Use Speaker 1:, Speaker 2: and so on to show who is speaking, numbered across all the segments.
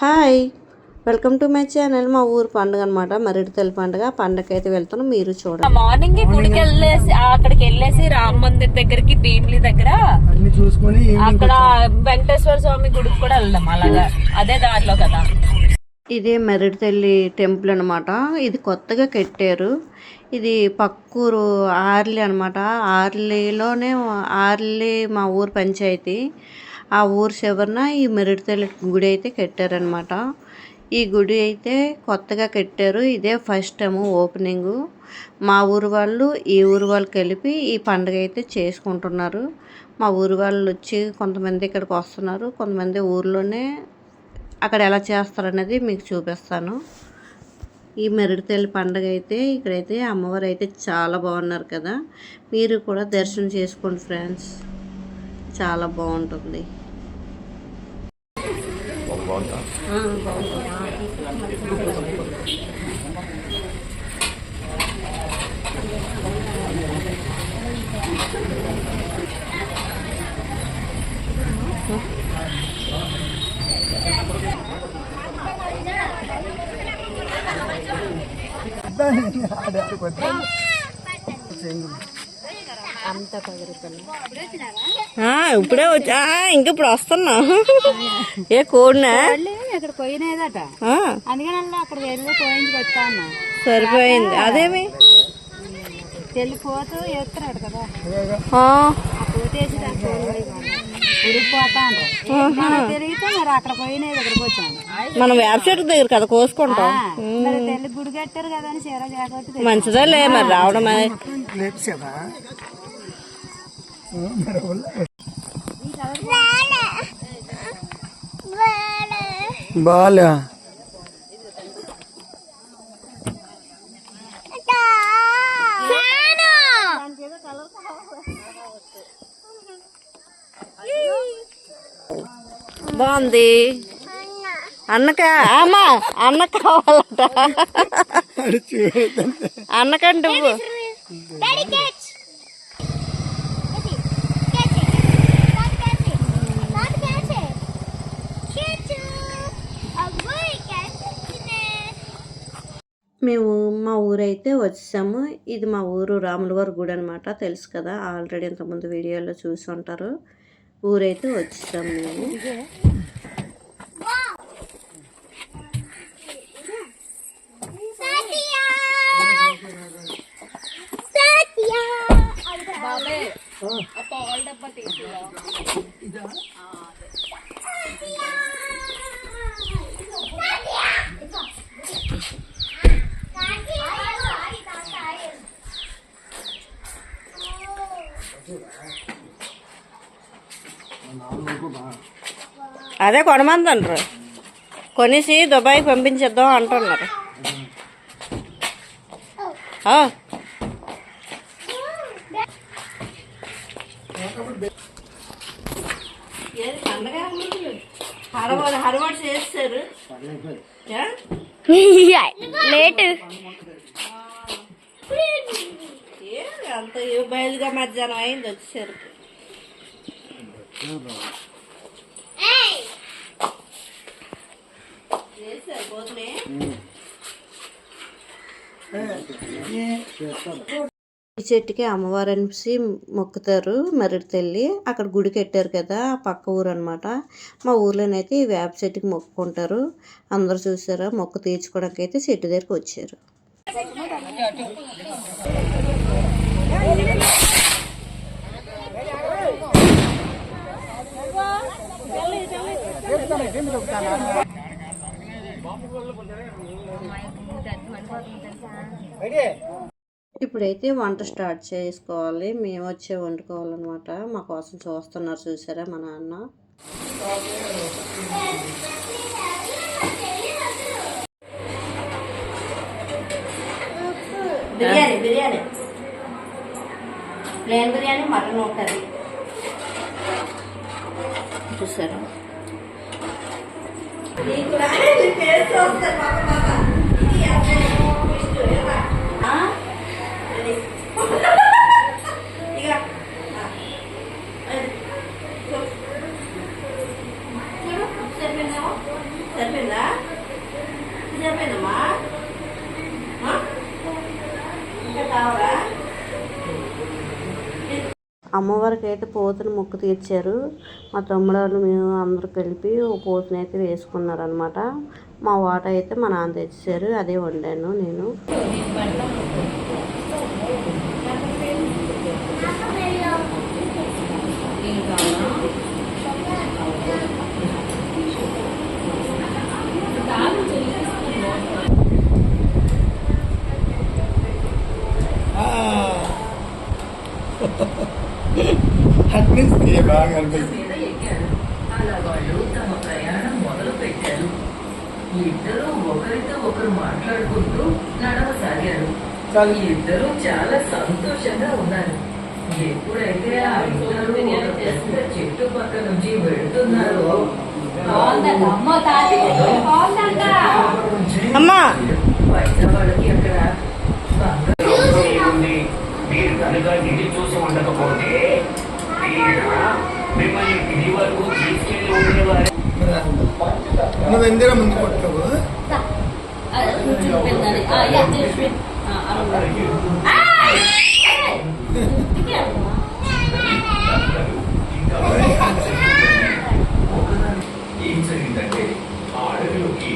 Speaker 1: Hi, welcome to my channel. మా ఊరు పండుగ అనమాట, మరిడితల్లి పండుగ. పండుగ అయితే వెళ్తున్నాం, మీరు చూడండి.
Speaker 2: మార్నింగ్ గుడికి వెళ్ళేసి అక్కడికి వెళ్ళేసి రామ మందిర్ దగ్గరికి భీమిలి దగ్గర చూసుకొని అక్కడ వెంకటేశ్వర స్వామి గుడికి కూడా వెళ్దాం. అలాగా అదే దారిలో కదా.
Speaker 1: ఇదే మరిడితల్లి టెంపుల్ అనమాట. ఇది కొత్తగా కట్టారు. ఇది పక్కూరు ఆర్లి అనమాట. ఆర్లి మా ఊరు పంచాయతీ. ఆ ఊరు చివరన ఈ మరిడితల్లి గుడి అయితే కట్టారనమాట. ఈ గుడి అయితే కొత్తగా కట్టారు. ఇదే ఫస్ట్ టైం ఓపెనింగ్. మా ఊరు వాళ్ళు ఈ ఊరు వాళ్ళు కలిపి ఈ పండుగ అయితే చేసుకుంటున్నారు. మా ఊరు వాళ్ళు వచ్చి కొంతమంది ఇక్కడికి వస్తున్నారు, కొంతమంది ఊర్లోనే అక్కడ ఎలా చేస్తారనేది మీకు చూపిస్తాను. ఈ మరిడితల్లి పండుగ అయితే ఇక్కడైతే అమ్మవారు అయితే చాలా బాగున్నారు కదా. మీరు కూడా దర్శనం చేసుకోండి ఫ్రెండ్స్, చాలా బాగుంటుంది. ఇప్పుడే వచ్చా, ఇంకిప్పుడు వస్తున్నా. ఏ కోడినా
Speaker 2: ఇక్కడ పోయినదట, అందుకని అక్కడ వెళ్ళి పోయించి వచ్చాను.
Speaker 1: సరిపోయింది. అదేమి
Speaker 2: వెళ్ళిపోతూ ఎత్తున్నాడు కదా, పోతేసి ఉడికిపోతాను. తిరిగితే మరి అక్కడ పోయినది ఇక్కడికి వచ్చాను.
Speaker 1: మనం వెబ్సైట్ దగ్గర కదా కోసుకుంటాం.
Speaker 2: తెల్లి గుడి కట్టారు కదా అని చీర జాగ్రత్త
Speaker 1: మంచిదా లే మరి రావడం.
Speaker 3: బాగా
Speaker 1: బాగుంది. అన్నకా అమ్మా అన్న కావాలంట. అన్నకంటే మేము మా ఊరైతే వచ్చాము. ఇది మా ఊరు రాములవారి గుడి అనమాట. తెలుసు కదా, ఆల్రెడీ ఇంతకుముందు వీడియోలో చూసి ఉంటారు. ఊరైతే వచ్చాము మేము. అదే కొనమంది అంటారు, కొనేసి దుబాయ్కి పంపించేద్దాం అంటున్నారు. హరవాడు చేస్తారు లేట్ అంత బయలుగా మధ్యాహ్నం అయింది వచ్చేసరికి. ఈ చెట్టుకి అమ్మవారు అనేసి మొక్కుతారు మరిడితల్లి. అక్కడ గుడి కట్టారు కదా, పక్క ఊరు అనమాట. మా ఊర్లోనైతే ఈ వేప చెట్టుకి మొక్కుకుంటారు. అందరూ చూసారా, మొక్కు తీర్చుకోవడానికి అయితే చెట్టు దగ్గరికి వచ్చారు. ఇప్పుడైతే వంట స్టార్ట్ చేసుకోవాలి. మేము వచ్చే వండుకోవాలన్నమాట. మా కోసం చూస్తున్నారు, చూసారా మా నాన్న. Biryani plain biryani, mutton curry. చూసారా, సరిపోయిందా? సరిపోయిందా సరిపోయిందమ్మా ఇంకా కావాలా? అమ్మవారికి అయితే పోతుని మొక్కు తీర్చారు. మా తమ్ముడు మేము అందరూ కలిపి ఓ పోతుని అయితే వేసుకున్నారనమాట. మా వాట అయితే మా నాన్న తెచ్చారు, అదే వండాను నేను.
Speaker 3: అనిపిస్తుంది బాగా అనిపిస్తుంది.
Speaker 4: అలా వాళ్ళు తమ ప్రయాణం మొదలు పెట్టారు. ఇద్దరు ఒకరితో ఒకరు మాట్లాడుకుంటూ నడవసాగారు. ఇద్దరు చాలా సంతోషంగా ఉన్నారు. ఎప్పుడైతే ఆ ఇద్దరు ఒక పెద్ద చెట్టు పక్క నుంచి వెళ్తున్నారో బయట వాళ్ళకి అక్కడ
Speaker 5: మీరు కనుక ఇది చూసి ఉండకపోతే మిమ్మల్ని ఇది వరకు తీసుకెళ్ళి ఉండేవారు.
Speaker 3: నువ్వు ఎందుకు ముందు కొట్టావు?
Speaker 5: ఏం జరిగిందంటే ఆ అడవిలోకి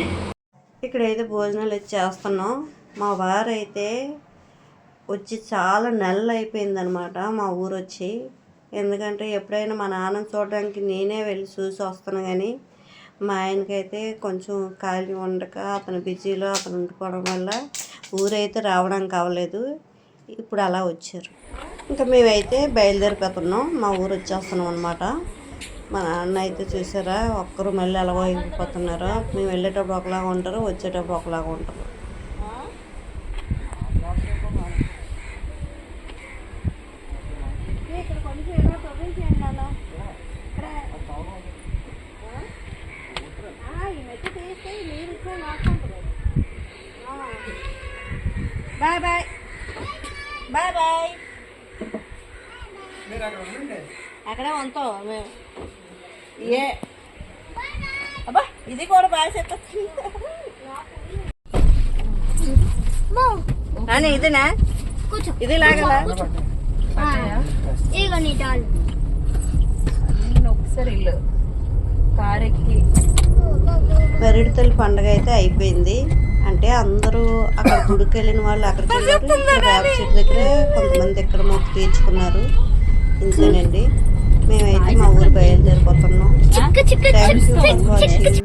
Speaker 1: ఇక్కడైతే భోజనాలు అయితే చేస్తున్నాం. మా వారైతే వచ్చి చాలా నెలలు అయిపోయిందనమాట మా ఊరు వచ్చి. ఎందుకంటే ఎప్పుడైనా మా నాన్నని చూడడానికి నేనే వెళ్ళి చూసి వస్తాను, కానీ మా ఆయనకైతే కొంచెం ఖాళీ ఉండక అతను బిజీలో అతను ఉండిపోవడం వల్ల ఊరైతే రావడానికి అవ్వలేదు. ఇప్పుడు అలా వచ్చారు. ఇంకా మేమైతే బయలుదేరిపోతున్నాం, మా ఊరు వచ్చేస్తున్నాం అనమాట. మా నాన్న అయితే చూసారా ఒక్కరు మళ్ళీ ఎలా అయిపోతున్నారు. మేము వెళ్ళేటప్పుడు ఒకలాగా ఉంటారు, వచ్చేటప్పుడు ఒకలాగా ఉంటారు. Bye bye bye bye. అక్కడే ఉంటాం మేము. ఏ అబ్బా ఇది కూడా బాగా చెప్పచ్చు అని. ఇదేనా ఇది లాగలా
Speaker 2: ఒకసారి ఇల్లు కారెక్కి
Speaker 1: మరిడితల్లి పండుగ అయితే అయిపోయింది. అంటే అందరూ అక్కడ గుడికి వెళ్ళిన వాళ్ళు అక్కడికి వెళ్ళారు. ఇక్కడ వేప చెట్టు దగ్గర కొంతమంది ఇక్కడ మొక్కు తీర్చుకున్నారు. ఇంతేనండి, మేమైతే మా ఊరు బయలుదేరిపోతున్నాం. Thank you for watching.